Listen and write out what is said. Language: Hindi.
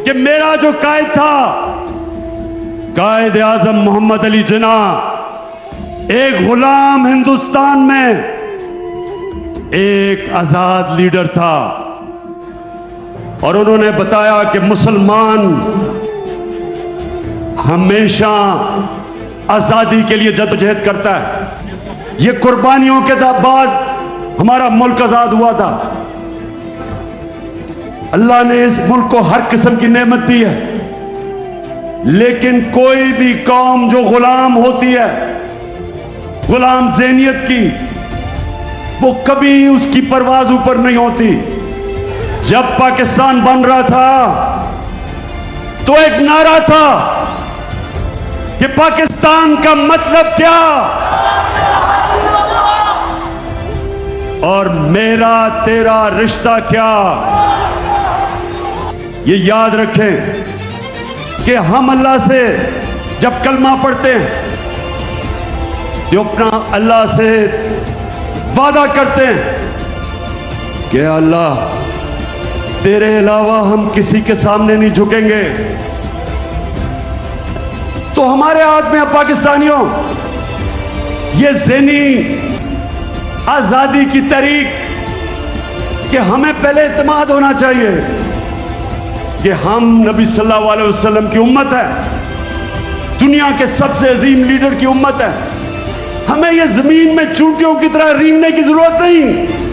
कि मेरा जो कायद था, कायद आजम मोहम्मद अली जिन्ना, एक गुलाम हिंदुस्तान में एक आजाद लीडर था। और उन्होंने बताया कि मुसलमान हमेशा आजादी के लिए जद्दोजहद करता है। ये कुर्बानियों के बाद हमारा मुल्क आजाद हुआ था। अल्लाह ने इस मुल्क को हर किस्म की नेमत दी है, लेकिन कोई भी कौम जो गुलाम होती है, गुलाम ज़हनियत की, वो कभी उसकी परवाज ऊपर नहीं होती। जब पाकिस्तान बन रहा था तो एक नारा था कि पाकिस्तान का मतलब क्या और मेरा तेरा रिश्ता क्या। ये याद रखें कि हम अल्लाह से जब कलमा पढ़ते हैं तो अपना अल्लाह से वादा करते हैं कि अल्लाह तेरे अलावा हम किसी के सामने नहीं झुकेंगे। तो हमारे हाथ में अब पाकिस्तानियों ये ज़हनी आजादी की तहरीक कि हमें पहले इत्मीनान होना चाहिए कि हम नबी सल्लल्लाहु अलैहि वसल्लम की उम्मत है, दुनिया के सबसे अजीम लीडर की उम्मत है। हमें ये जमीन में चूंटियों की तरह रेंगने की जरूरत नहीं।